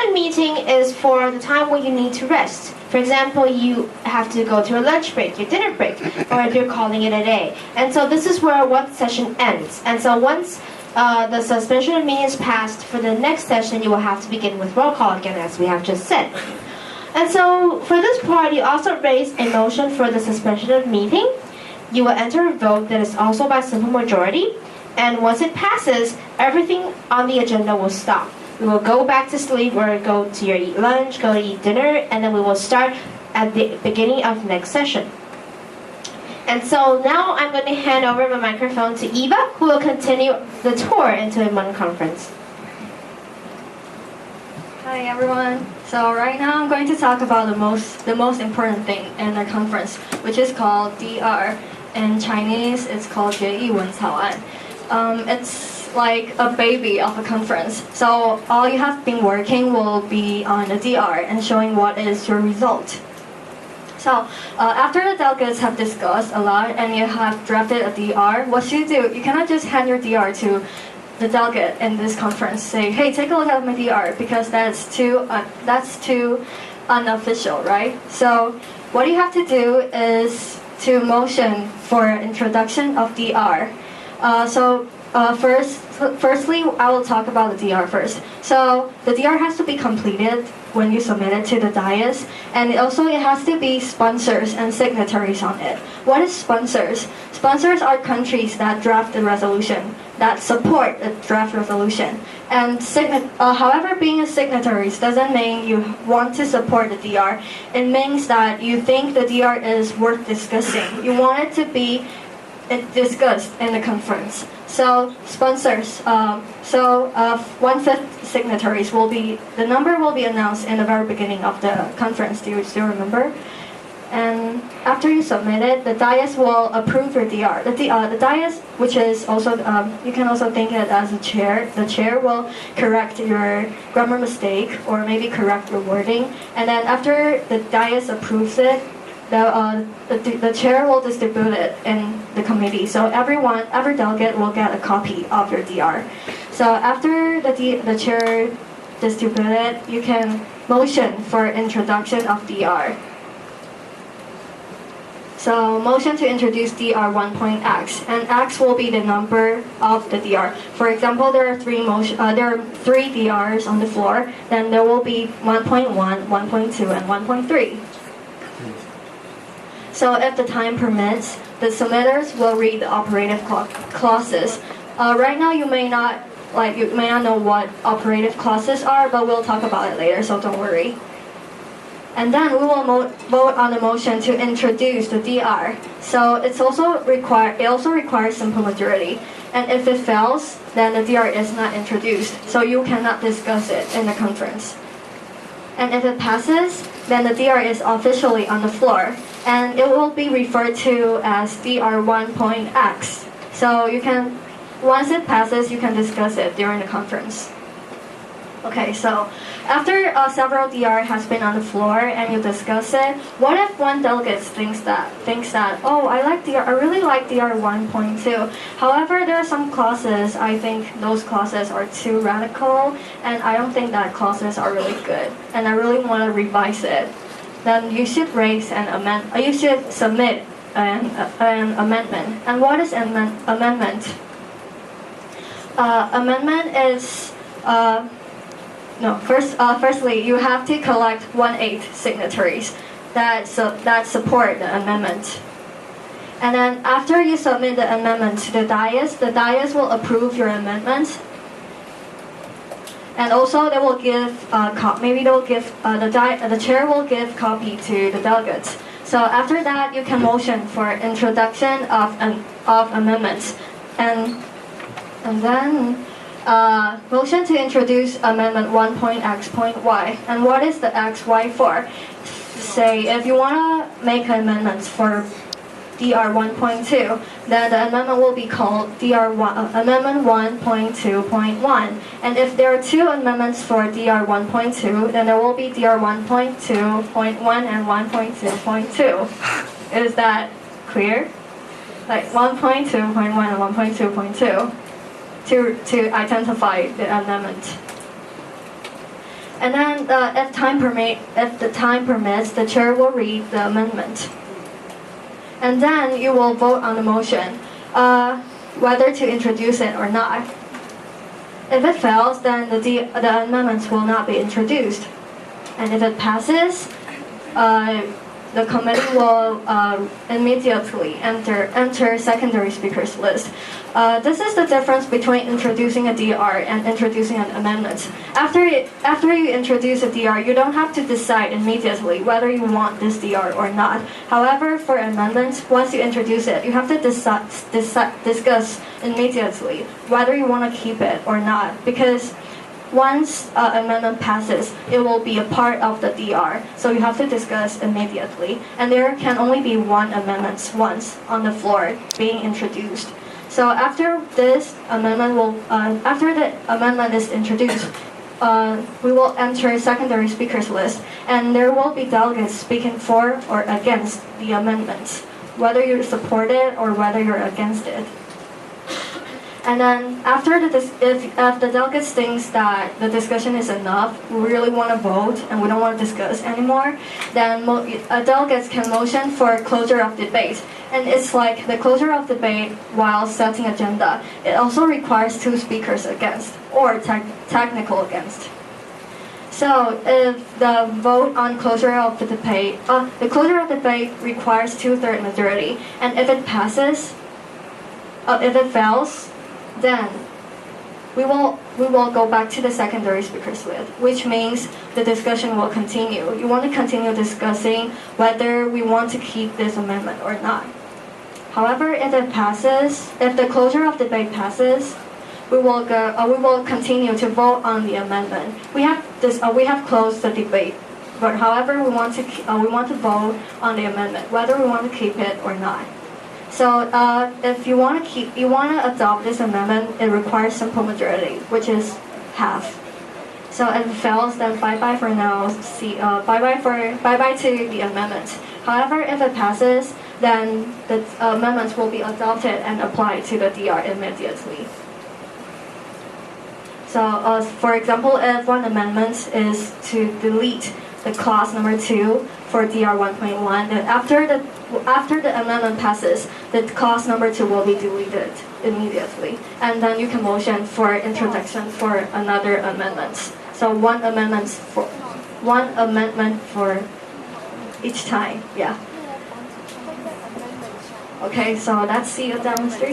Meeting is for the time when you need to rest. For example, you have to go to a lunch break, your dinner break, or if you're calling it a day. And so this is where one session ends. And so once the suspension of meeting is passed, for the next session you will have to begin with roll call again, as we have just said. And so for this part, you also raise a motion for the suspension of meeting. You will enter a vote that is also by simple majority. And once it passes, everything on the agenda will stop. We will go back to sleep or go to your eat lunch, go to eat dinner, and then we will start at the beginning of next session. And so now I'm going to hand over my microphone to Eva, who will continue the tour into Iman Conference. Hi everyone. So right now I'm going to talk about the most important thing in the conference, which is called DR. In Chinese, it's called 决议文草案. It's like a baby of a conference. So all you have been working will be on the DR and showing what is your result. So after the delegates have discussed a lot and you have drafted a DR, what should you do? You cannot just hand your DR to the delegate in this conference. Say, hey, take a look at my DR, because that's too unofficial, right? So what you have to do is to motion for introduction of DR. Firstly, I will talk about the DR first. So the DR has to be completed when you submit it to the dais, and it has to be sponsors and signatories on it. What is sponsors? Sponsors are countries that draft the resolution, that support the draft resolution. And however, being a signatories doesn't mean you want to support the DR. It means that you think the DR is worth discussing. You want it to be discussed in the conference. So sponsors, 1/5 signatories the number will be announced in the very beginning of the conference. Do you still remember? And after you submit it, the dais will approve your DR. The dais, which is also, you can also think it as a chair. The chair will correct your grammar mistake or maybe correct your wording. And then after the dais approves it, the chair will distribute it in the committee. So every delegate will get a copy of your DR. So after the chair distributes it, you can motion for introduction of DR. So motion to introduce DR 1.x, and x will be the number of the DR. For example, there are three DRs on the floor. Then there will be 1.1, 1.2, and 1.3. So if the time permits, the submitters will read the operative clauses. Right now you may not know what operative clauses are, but we'll talk about it later, so don't worry. And then we will vote on the motion to introduce the DR. So it also requires simple majority. And if it fails, then the DR is not introduced, so you cannot discuss it in the conference. And if it passes, then the DR is officially on the floor, and it will be referred to as DR 1.x. So once it passes, you can discuss it during the conference. Okay, so after several DR has been on the floor and you discuss it, what if one delegate thinks that, oh, I really like DR 1.2. However, there are some clauses, I think those clauses are too radical, and I don't think that clauses are really good, and I really want to revise it. Then you should you should submit an amendment. And what is an amendment? Amendment is firstly, you have to collect 1/8 signatories that support the amendment. And then after you submit the amendment to the dais will approve your amendment. And also they will give the chair will give copy to the delegates. So after that, you can motion for introduction of amendments, and then motion to introduce amendment 1.x.y. And what is the xy for? Say if you want to make amendments for DR 1.2, then the amendment will be called Amendment 1.2.1. And if there are two amendments for DR 1.2, then there will be DR 1.2.1 and 1.2.2. Is that clear? Like 1.2.1 and 1.2.2 to identify the amendment. And then if the time permits, the chair will read the amendment. And then you will vote on the motion, whether to introduce it or not. If it fails, then the amendments will not be introduced. And if it passes, the committee will immediately enter secondary speakers list. This is the difference between introducing a DR and introducing an amendment. After you introduce a DR, you don't have to decide immediately whether you want this DR or not. However, for amendments, once you introduce it, you have to discuss immediately whether you want to keep it or not, because once amendment passes, it will be a part of the DR, so you have to discuss immediately. And there can only be one amendment once on the floor being introduced. So after this amendment after the amendment is introduced, we will enter secondary speakers list, and there will be delegates speaking for or against the amendments, whether you support it or whether you're against it. And then after if the delegates thinks that the discussion is enough, we really want to vote and we don't want to discuss anymore, then delegates can motion for closure of debate. And it's like the closure of debate while setting agenda. It also requires 2 speakers against or technical against. So if the vote on closure of the debate, the closure of debate requires 2/3 majority, and if it passes, if it fails, then we will go back to the secondary speakers list, which means the discussion will continue. You want to continue discussing whether we want to keep this amendment or not. However, if it passes, if the closure of debate passes, we will continue to vote on the amendment. We have closed the debate, but however, we want to vote on the amendment, whether we want to keep it or not. So if you want to adopt this amendment, it requires simple majority, which is half. So if it fails, then bye-bye for now. Bye-bye to the amendment. However, if it passes, then the amendments will be adopted and applied to the DR immediately. So for example, if one amendment is to delete the clause number 2 for DR 1.1, then after the amendment passes, the clause number 2 will be deleted immediately, and then you can motion for introduction for another amendment. So one amendment for each time. Yeah. Okay, so let's see a demonstration.